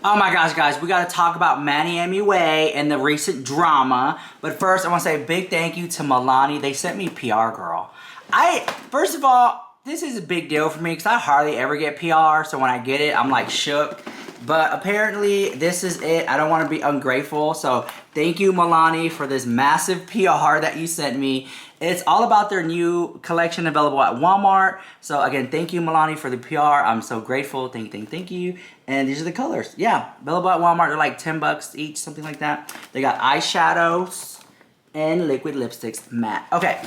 Oh my gosh, guys, we gotta talk about Manny MUA and the recent drama. But first, I wanna say a big thank you to Milani. They sent me PR, girl. First of all, this is a big deal for me because I hardly ever get PR, so when I get it, I'm like shook. But apparently, this is it. I don't want to be ungrateful, so thank you, Milani, for this massive PR that you sent me. It's all about their new collection available at Walmart. So again, thank you, Milani, for the PR. I'm so grateful. Thank you. And these are the colors. Yeah, available at Walmart. They're like 10 bucks each, something like that. They got eyeshadows and liquid lipsticks, matte. Okay,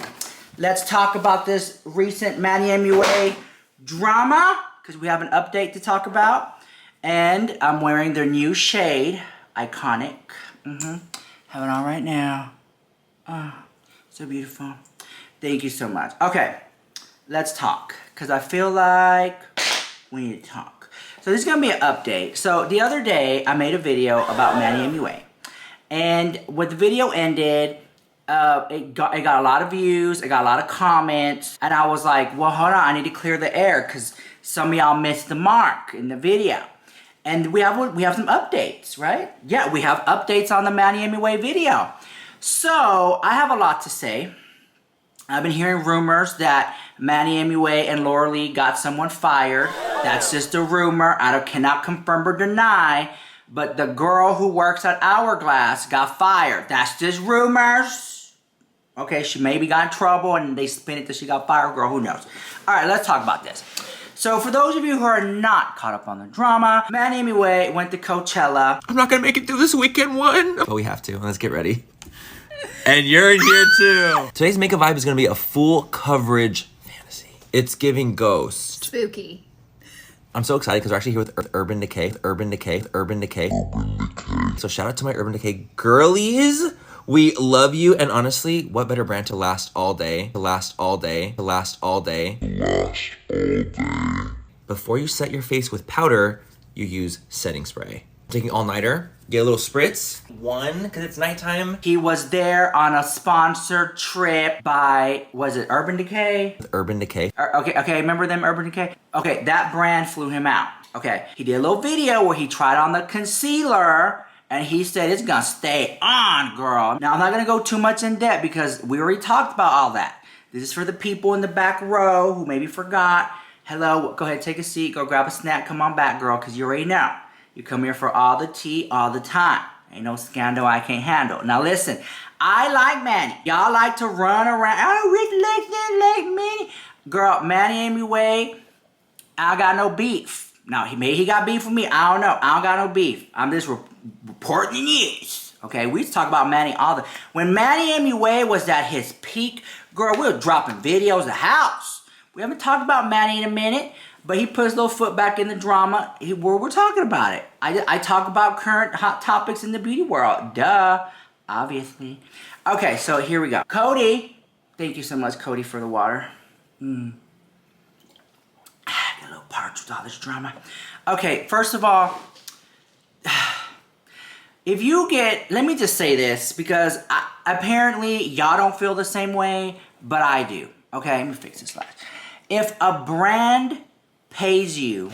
let's talk about this recent Manny MUA drama because we have an update to talk about. And I'm wearing their new shade, Iconic. Have it on right now. Oh, so beautiful. Thank you so much. Okay, let's talk. Because I feel like we need to talk. So this is going to be an update. So the other day, I made a video about Manny MUA. And when the video ended, it got a lot of views. It got a lot of comments. And I was like, well, hold on. I need to clear the air. Because some of y'all missed the mark in the video. And we have some updates, right? Yeah, we have updates on the Manny MUA video. So, I have a lot to say. I've been hearing rumors that Manny MUA and lauralee got someone fired. That's just a rumor. I cannot confirm or deny. But the girl who works at Hourglass got fired. That's just rumors. Okay, she maybe got in trouble and they spin it that she got fired. Girl, who knows? All right, let's talk about this. So for those of you who are not caught up on the drama, Manny MUA went to Coachella. I'm not gonna make it through this weekend one. But we have to. Let's get ready. And you're in here too. Today's makeup vibe is gonna be a full coverage fantasy. It's giving ghost. Spooky. I'm so excited because we're actually here with Urban Decay. So shout out to my Urban Decay girlies. We love you, and honestly, what better brand to last all day? Before you set your face with powder, you use setting spray. Taking all-nighter, get a little spritz. One, because it's nighttime. He was there on a sponsored trip by, was it Urban Decay? Urban Decay. Okay, remember them, Urban Decay? Okay, that brand flew him out. Okay, he did a little video where he tried on the concealer, and he said it's gonna stay on, girl. Now, I'm not gonna go too much in depth because we already talked about all that. This is for the people in the back row who maybe forgot. Hello, go ahead, take a seat, go grab a snack, come on back, girl, because you already know. You come here for all the tea, all the time. Ain't no scandal I can't handle. Now listen, I like Manny. Y'all like to run around, oh, Rick like Manny. Girl, Manny MUA, I got no beef. Now, he got beef with me. I don't know. I don't got no beef. I'm just reporting the news. Okay, we talk about Manny all the... When Manny MUA was at his peak, girl, we were dropping videos of the house. We haven't talked about Manny in a minute, but he put his little foot back in the drama. We're talking about it. I talk about current hot topics in the beauty world. Duh. Obviously. Okay, so here we go. Cody. Thank you so much, Cody, for the water. Get a little parched with all this drama. Okay, first of all, if you get, let me just say this, because apparently y'all don't feel the same way, but I do. Okay, let me fix this slide. If a brand pays you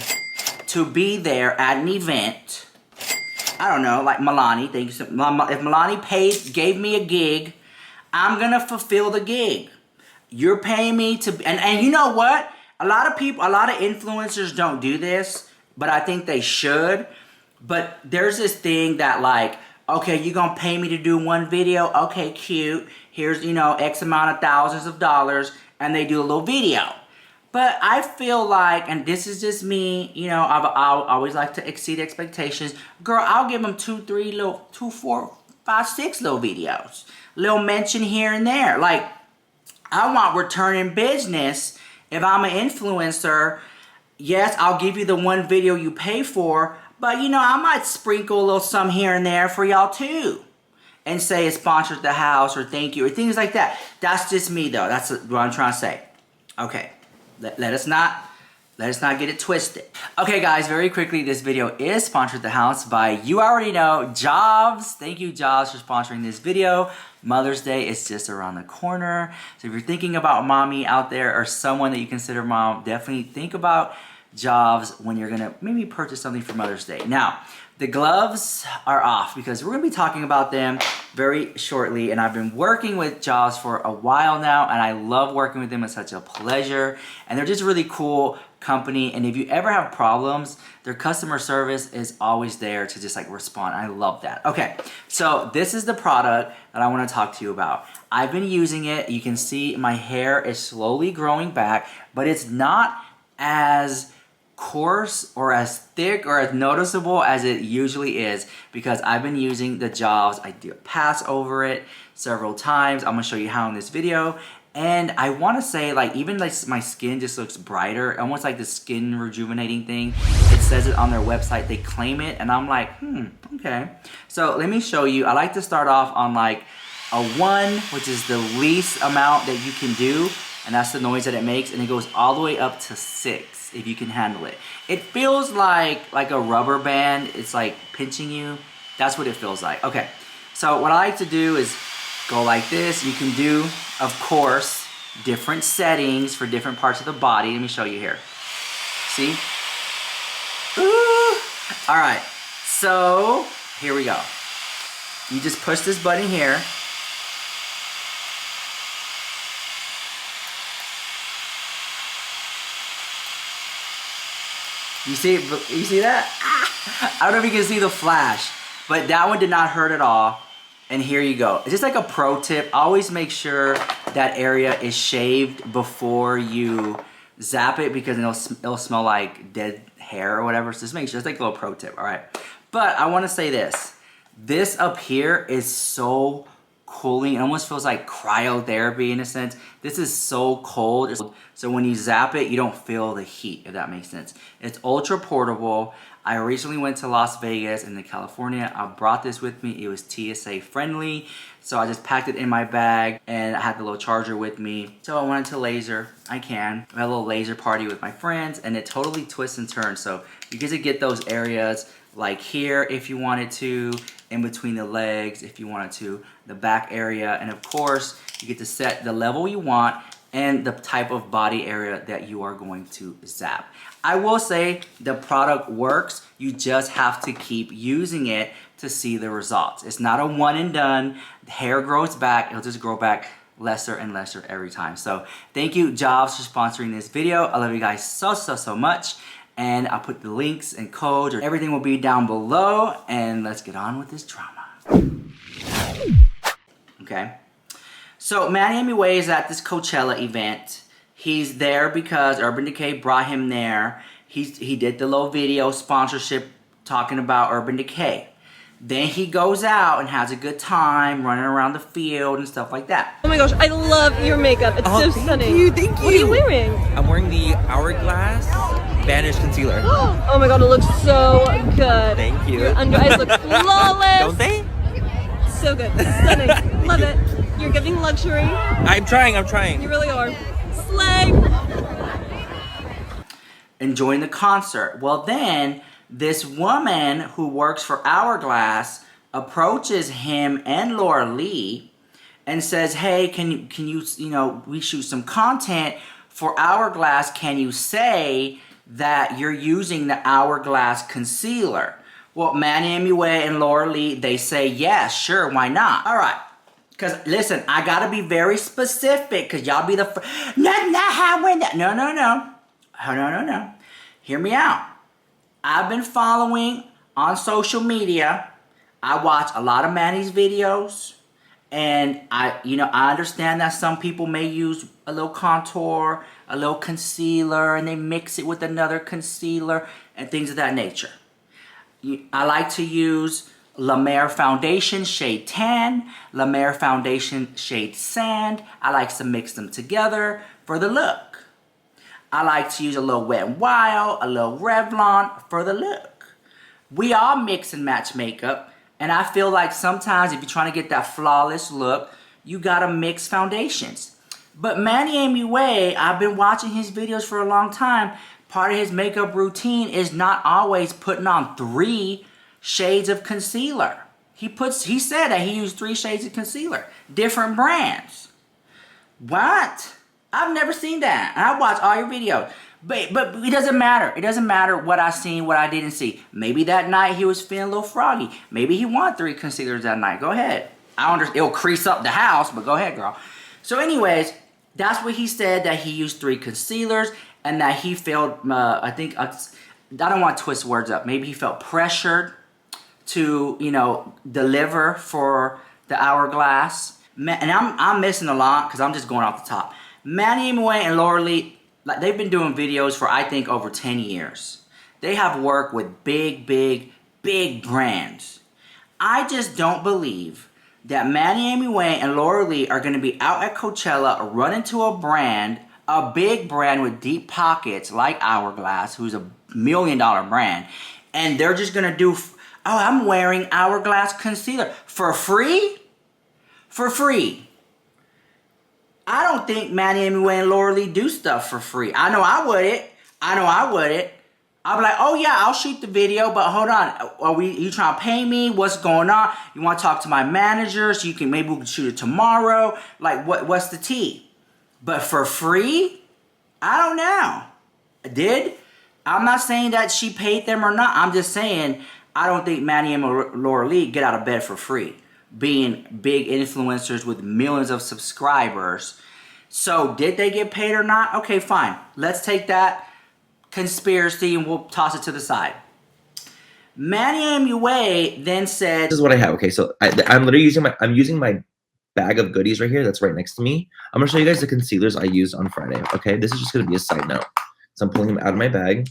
to be there at an event, I don't know, like Milani, thank you so much. If Milani gave me a gig, I'm gonna fulfill the gig. You're paying me to, and you know what? A lot of influencers don't do this, but I think they should. But there's this thing that like, okay, you're gonna pay me to do one video? Okay, cute. Here's, X amount of thousands of dollars, and they do a little video. But I feel like, and this is just me, I'll always like to exceed expectations. Girl, I'll give them 2, 4, 5, 6 little videos. Little mention here and there. Like, I want returning business. If I'm an influencer, yes, I'll give you the one video you pay for, but I might sprinkle a little some here and there for y'all too. And say it sponsored the house or thank you or things like that. That's just me though. That's what I'm trying to say. Okay. Let us not get it twisted. Okay guys, very quickly, this video is sponsored the house by, you already know, Jobs. Thank you, Jobs, for sponsoring this video. Mother's Day is just around the corner. So if you're thinking about mommy out there or someone that you consider mom, definitely think about jobs when you're gonna maybe purchase something for Mother's Day. Now, the gloves are off because we're gonna be talking about them very shortly, and I've been working with jobs for a while now, and I love working with them. It's such a pleasure, and they're just really cool company. And if you ever have problems, their customer service is always there to just like respond. I love that. Okay, so this is the product that I want to talk to you about. I've been using it. You can see my hair is slowly growing back, but it's not as coarse or as thick or as noticeable as it usually is because I've been using the jobs. I do pass over it several times. I'm gonna show you how in this video. And I want to say, like, even like my skin just looks brighter, almost like the skin rejuvenating thing. It says it on their website. They claim it, and I'm like, okay. So let me show you. I like to start off on like a 1, which is the least amount that you can do, and that's the noise that it makes, and it goes all the way up to 6 if you can handle it. It feels like a rubber band. It's like pinching you. That's what it feels like. Okay, so what I like to do is go like this. You can do, of course, different settings for different parts of the body. Let me show you here. See? Ooh. All right, so here we go. You just push this button here. You see that? I don't know if you can see the flash, but that one did not hurt at all. And here you go. It's just like a pro tip. Always make sure that area is shaved before you zap it because it'll smell like dead hair or whatever. So just make sure. It's like a little pro tip, all right? But I want to say this. This up here is so cooling. It almost feels like cryotherapy in a sense. This is so cold. So when you zap it, you don't feel the heat, if that makes sense. It's ultra portable. I recently went to Las Vegas and to California. I brought this with me. It was TSA friendly. So I just packed it in my bag and I had the little charger with me. So I wanted to laser. I can. I had a little laser party with my friends and it totally twists and turns. So you get to get those areas like here if you wanted to, in between the legs if you wanted to, the back area. And of course, you get to set the level you want and the type of body area that you are going to zap. I will say the product works. You just have to keep using it to see the results. It's not a one and done. The hair grows back. It'll just grow back lesser and lesser every time. So thank you, Jobs, for sponsoring this video. I love you guys so much. And I'll put the links and codes, or everything will be down below. And let's get on with this drama. Okay. So Manny MUA is at this Coachella event. He's there because Urban Decay brought him there. He did the little video sponsorship talking about Urban Decay. Then he goes out and has a good time running around the field and stuff like that. Oh my gosh, I love your makeup. It's so stunning. Thank you. What are you wearing? I'm wearing the Hourglass Vanish Concealer. Oh my god, it looks so good. Thank you. Your under eyes look flawless. Don't they? So good. Stunning. Love it. You're giving luxury. I'm trying. You really are. Slay. Enjoying the concert. Well, then this woman who works for Hourglass approaches him and lauralee and says, "Hey, can you we shoot some content for Hourglass. Can you say that you're using the Hourglass concealer?" Well, Manny MUA and lauralee, they say, "Yeah, sure, why not?" All right. Because, listen, I got to be very specific because y'all be the first. No. Hear me out. I've been following on social media. I watch a lot of Manny's videos. And, I understand that some people may use a little contour, a little concealer, and they mix it with another concealer and things of that nature. I like to use La Mer Foundation Shade Tan, La Mer Foundation Shade Sand. I like to mix them together for the look. I like to use a little Wet n Wild, a little Revlon for the look. We all mix and match makeup, and I feel like sometimes if you're trying to get that flawless look, you gotta mix foundations. But Manny MUA, I've been watching his videos for a long time. Part of his makeup routine is not always putting on 3 shades of concealer. He said that he used 3 shades of concealer, different brands. What? I've never seen that. And I watch all your videos. But it doesn't matter. It doesn't matter what I seen, what I didn't see. Maybe that night he was feeling a little froggy. Maybe he wanted 3 concealers that night. Go ahead. I understand it'll crease up the house, but go ahead, girl. So anyways, that's what he said, that he used 3 concealers and that he felt, I don't want to twist words up. Maybe he felt pressured to, deliver for the Hourglass. And I'm missing a lot because I'm just going off the top. Manny MUA and lauralee, like, they've been doing videos for, I think, over 10 years. They have worked with big brands. I just don't believe that Manny MUA and lauralee are going to be out at Coachella, run into a big brand with deep pockets like Hourglass, who's a $1 million brand, and they're just going to do, I'm wearing Hourglass concealer for free? For free. I don't think Manny MUA and lauralee do stuff for free. I know I wouldn't. I'll be like, oh yeah, I'll shoot the video, but hold on. You trying to pay me? What's going on? You want to talk to my manager so maybe we can shoot it tomorrow? Like, what's the tea? But for free? I don't know. I'm not saying that she paid them or not. I'm just saying I don't think Manny and lauralee get out of bed for free, being big influencers with millions of subscribers. So did they get paid or not? Okay, fine. Let's take that conspiracy and we'll toss it to the side. Manny MUA then said, This is what I have. Okay, so I'm literally using my bag of goodies right here that's right next to me. I'm gonna show you guys the concealers I used on Friday. Okay, this is just gonna be a side note. So I'm pulling them out of my bag.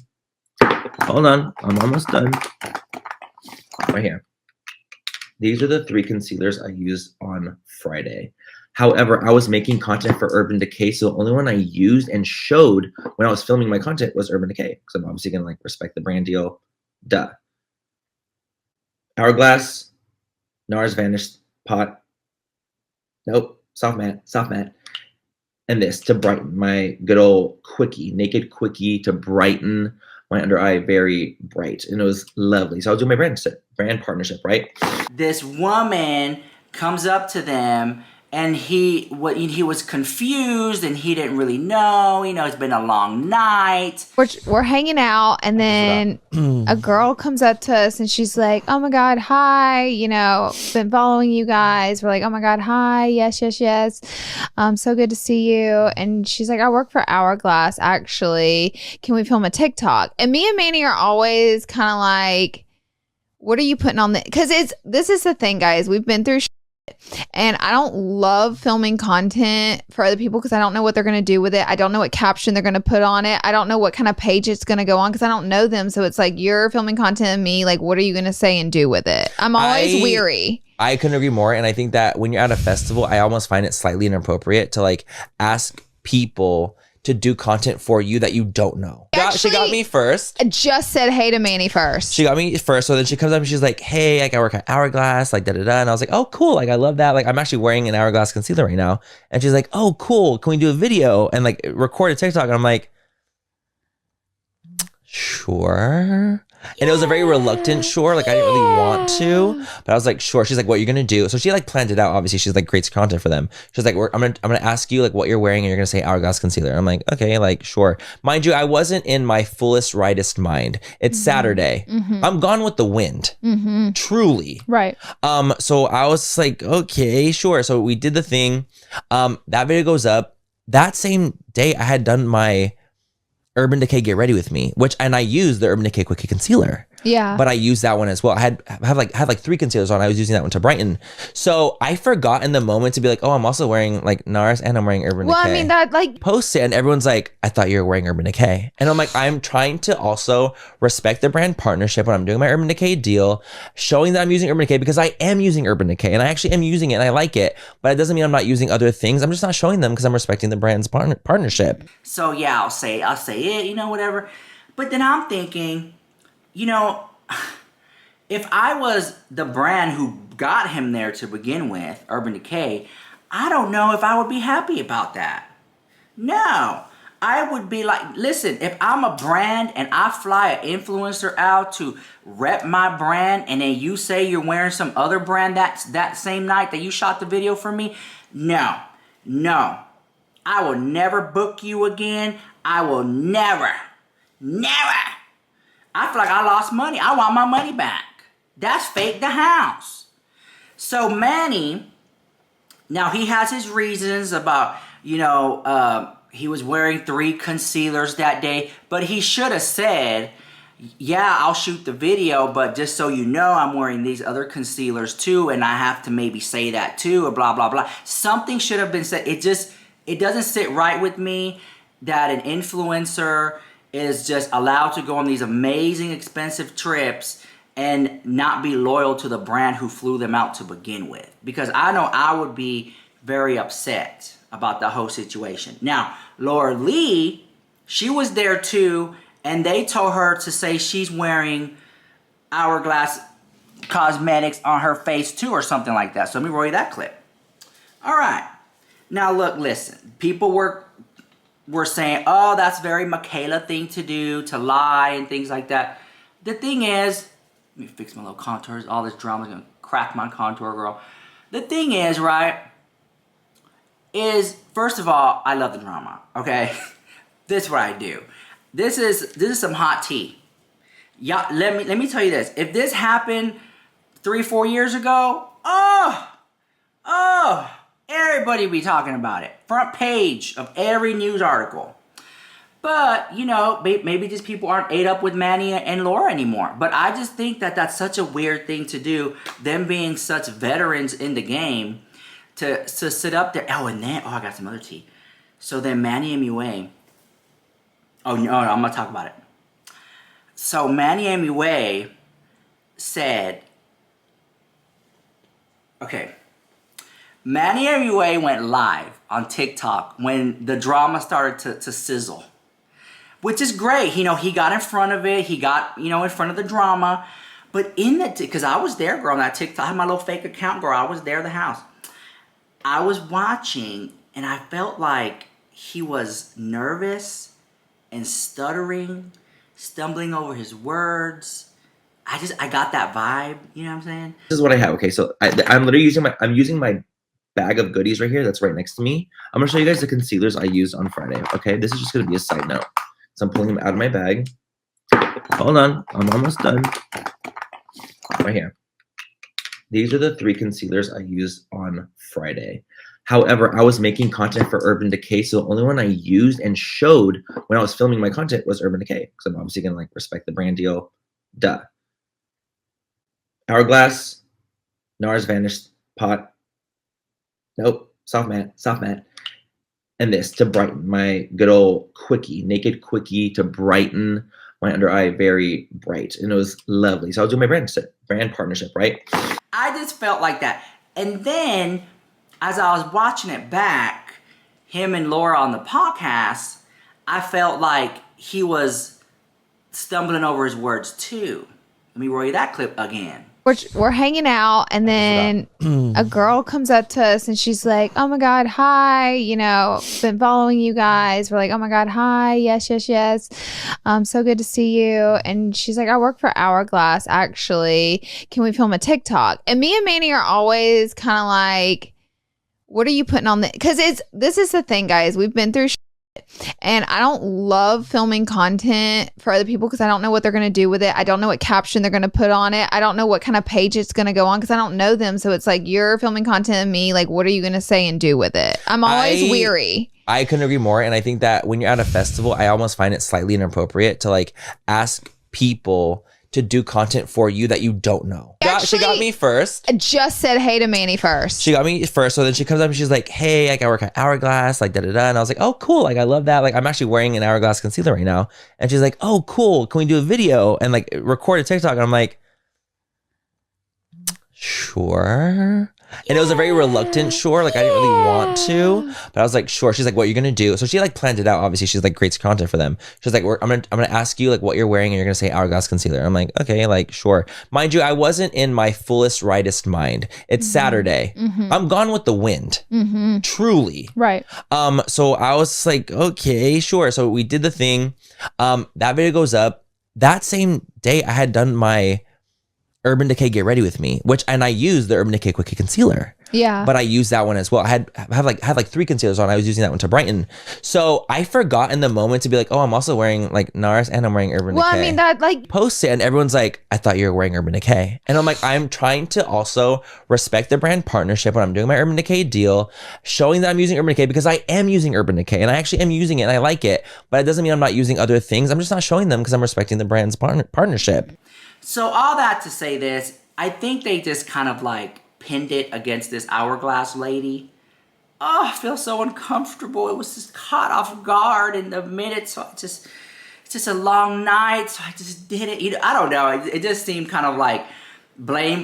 Hold on, I'm almost done. Right here. These are the 3 concealers I used on Friday. However, I was making content for Urban Decay, so the only one I used and showed when I was filming my content was Urban Decay, because I'm obviously gonna respect the brand deal. Duh. Hourglass, NARS Vanish Pot. Nope, soft matte. And this to brighten my good old quickie, naked quickie to brighten my under eye very bright, and it was lovely. So I was doing my brand partnership, right? This woman comes up to them and he was confused and he didn't really know. It's been a long night. We're hanging out, and then a girl comes up to us and she's like, oh my God, hi, been following you guys. We're like, oh my God, hi, yes. So good to see you. And she's like, I work for Hourglass, actually. Can we film a TikTok? And me and Manny are always kind of like, what are you putting on because this is the thing, guys. We've been through and I don't love filming content for other people because I don't know what they're going to do with it. I don't know what caption they're going to put on it. I don't know what kind of page it's going to go on because I don't know them. So it's like, you're filming content of me. Like, what are you going to say and do with it? I'm always weary. I couldn't agree more. And I think that when you're at a festival, I almost find it slightly inappropriate to like ask people to do content for you that you don't know. She got me first. I just said hey to Manny first. She got me first. So then she comes up and she's like, hey, like I work at Hourglass, like da-da-da. And I was like, oh, cool. Like, I love that. Like, I'm actually wearing an Hourglass concealer right now. And she's like, oh, cool. Can we do a video and like record a TikTok? And I'm like, sure. And it was a very reluctant sure. Like, I didn't really want to, but I was like, sure. She's like, what are you going to do? So she like planned it out. Obviously, she's like, creates content for them. She's like, I'm gonna ask you like what you're wearing and you're going to say Hourglass concealer. I'm like, okay, like, sure. Mind you, I wasn't in my fullest, rightest mind. It's Saturday. I'm gone with the wind. Truly. Right. So I was like, okay, sure. So we did the thing. That video goes up. That same day I had done my Urban Decay Get Ready With Me, and I used the Urban Decay Quickie Concealer. Yeah. But I used that one as well. I had like 3 concealers on. I was using that one to brighten. So I forgot in the moment to be like, oh, I'm also wearing like NARS and I'm wearing Urban Decay. Well, I mean, that like post it and everyone's like, I thought you were wearing Urban Decay. And I'm like, I'm trying to also respect the brand partnership when I'm doing my Urban Decay deal, showing that I'm using Urban Decay because I am using Urban Decay and I actually am using it and I like it. But it doesn't mean I'm not using other things. I'm just not showing them because I'm respecting the brand's partnership. So yeah, I'll say it, whatever. But then I'm thinking, if I was the brand who got him there to begin with, Urban Decay, I don't know if I would be happy about that. No. I would be like, listen, if I'm a brand and I fly an influencer out to rep my brand and then you say you're wearing some other brand that same night that you shot the video for me, no. I will never book you again. I will never. I feel like I lost money. I want my money back. That's fake the house. So Manny, now he has his reasons about, he was wearing 3 concealers that day, but he should have said, yeah, I'll shoot the video, but just so you know, I'm wearing these other concealers too, and I have to maybe say that too, or blah, blah, blah. Something should have been said. It doesn't sit right with me that an influencer is just allowed to go on these amazing, expensive trips and not be loyal to the brand who flew them out to begin with. Because I know I would be very upset about the whole situation. Now, Lauralee, she was there too, and they told her to say she's wearing Hourglass Cosmetics on her face too, or something like that. So let me roll you that clip. All right. Now look, listen. People were saying, oh, that's very Michaela thing to do, to lie and things like that. The thing is, let me fix my little contours. All this drama is going to crack my contour, girl. The thing is, right, is, first of all, I love the drama, okay? This is what I do. This is some hot tea. Yeah, let me tell you this. If this happened 3-4 years ago, everybody would be talking about it. Front page of every news article. But, maybe just people aren't ate up with Manny and Laura anymore. But I just think that that's such a weird thing to do. Them being such veterans in the game to sit up there. Oh, and then, I got some other tea. So then Manny MUA. Oh, no, I'm going to talk about it. So Manny MUA said, okay, Manny MUA went live on TikTok when the drama started to sizzle. Which is great. He got in front of it. He got, in front of the drama. But because I was there, girl, on that TikTok, I had my little fake account, girl. I was there at the house. I was watching, and I felt like he was nervous and stuttering, stumbling over his words. I got that vibe. You know what I'm saying? This is what I have. Okay, so I'm literally using my bag of goodies right here. That's right next to me. I'm gonna show you guys the concealers I used on Friday. Okay, this is just gonna be a side note. So I'm pulling them out of my bag. Hold on, I'm almost done. Right here. These are the 3 concealers I used on Friday. However, I was making content for Urban Decay, so the only one I used and showed when I was filming my content was Urban Decay, because I'm obviously gonna respect the brand deal. Duh. Hourglass, NARS Vanish Pot. Nope, soft matte. And this to brighten my good old quickie, naked quickie to brighten my under eye very bright. And it was lovely. So I was doing my brand partnership, right? I just felt like that. And then, as I was watching it back, him and Laura on the podcast, I felt like he was stumbling over his words too. Let me roll you that clip again. We're hanging out, and then a girl comes up to us, and she's like, oh my God, hi, been following you guys. We're like, oh my God, hi, yes. So good to see you. And she's like, I work for Hourglass, actually. Can we film a TikTok? And me and Manny are always kind of like, what are you putting on because this is the thing, guys. We've been through and I don't love filming content for other people because I don't know what they're going to do with it. I don't know what caption they're going to put on it. I don't know what kind of page it's going to go on because I don't know them. So it's like, you're filming content of me. Like, what are you going to say and do with it? I'm always weary. I couldn't agree more. And I think that when you're at a festival, I almost find it slightly inappropriate to ask people to do content for you that you don't know. She got me first. I just said hey to Manny first. She got me first. So then she comes up and she's like, hey, I work at Hourglass, da-da-da. And I was like, oh, cool. I love that. I'm actually wearing an Hourglass concealer right now. And she's like, oh, cool. Can we do a video and record a TikTok? And I'm like, sure. And it was a very reluctant sure. I didn't really want to, but I was like, sure. She's like, what are you going to do? So she planned it out. Obviously, she's creates content for them. She's like, I'm going to ask you what you're wearing and you're going to say Hourglass concealer. I'm like, okay, sure. Mind you, I wasn't in my fullest, rightest mind. It's Saturday. Mm-hmm. I'm gone with the wind. Mm-hmm. Truly. Right. So I was like, okay, sure. So we did the thing. That video goes up. That same day I had done my Urban Decay Get Ready With Me, and I used the Urban Decay Quickie Concealer. Yeah. But I used that one as well. I had like 3 concealers on. I was using that one to brighten. So I forgot in the moment to be like, oh, I'm also wearing like NARS and I'm wearing Urban Well, Decay. I mean, that like, Post it and everyone's like, I thought you were wearing Urban Decay. And I'm like, I'm trying to also respect the brand partnership when I'm doing my Urban Decay deal, showing that I'm using Urban Decay because I am using Urban Decay and I actually am using it and I like it. But it doesn't mean I'm not using other things. I'm just not showing them because I'm respecting the brand's partnership. So all that to say this, I think they just kind of like pinned it against this Hourglass lady. Oh, I feel so uncomfortable. It was just caught off guard in the minute, so it's just a long night, so I just did it. You know, I don't know. It just seemed kind of like blame,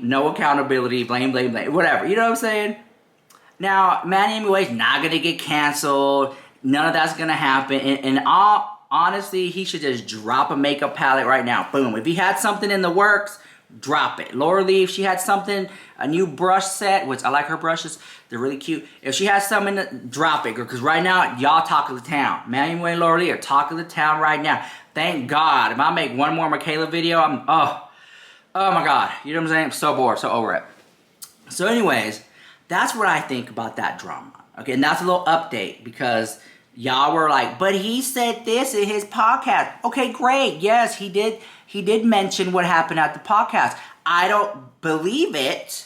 no accountability, blame, whatever. You know what I'm saying? Now, Manny MUA is not gonna get canceled. None of that's gonna happen. And honestly, he should just drop a makeup palette right now. Boom. If he had something in the works, drop it. Lauralee, if she had something, a new brush set, which I like her brushes, they're really cute. If she has something, drop it, because right now, y'all talk of the town. Manny MUA and Lauralee are talk of the town right now. Thank God. If I make one more Michaela video, oh my God. You know what I'm saying? I'm so bored, so over it. So anyways, that's what I think about that drama. Okay, and that's a little update, because y'all were like, but he said this in his podcast. Okay, great. Yes, he did mention what happened at the podcast. I don't believe it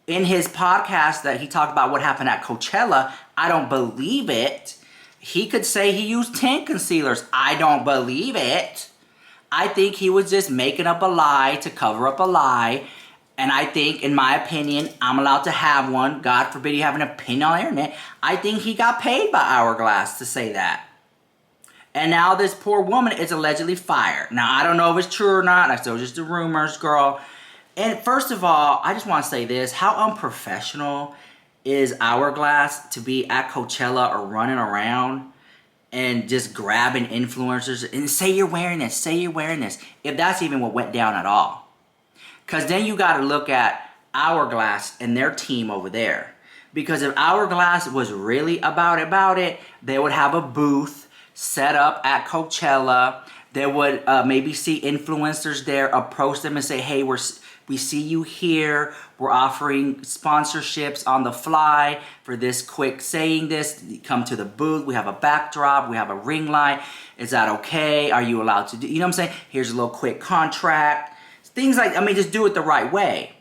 in his podcast that he talked about what happened at Coachella. I don't believe it. He could say he used 10 concealers. I don't believe it. I think he was just making up a lie to cover up a lie. And I think, in my opinion, I'm allowed to have one. God forbid you have an opinion on the internet. I think he got paid by Hourglass to say that. And now this poor woman is allegedly fired. Now, I don't know if it's true or not. That's still just the rumors, girl. And first of all, I just want to say this. How unprofessional is Hourglass to be at Coachella or running around and just grabbing influencers and say you're wearing this, say you're wearing this, if that's even what went down at all. Because then you got to look at Hourglass and their team over there. Because if Hourglass was really about it, they would have a booth set up at Coachella. They would maybe see influencers there, approach them and say, hey, we see you here. We're offering sponsorships on the fly for this quick saying this. Come to the booth. We have a backdrop. We have a ring light. Is that okay? Are you allowed to do? You know what I'm saying? Here's a little quick contract. Things like, I mean, just do it the right way.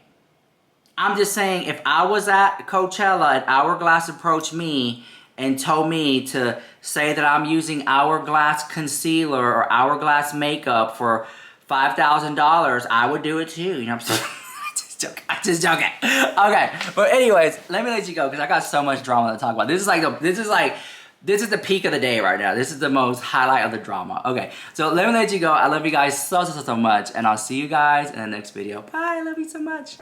I'm just saying, if I was at Coachella and Hourglass approached me and told me to say that I'm using Hourglass concealer or Hourglass makeup for $5,000, I would do it too. You know what I'm saying? I'm just joking. Okay, but anyways, let me let you go because I got so much drama to talk about. This is the peak of the day right now. This is the most highlight of the drama. Okay, so let me let you go. I love you guys so much, and I'll see you guys in the next video. Bye. I love you so much.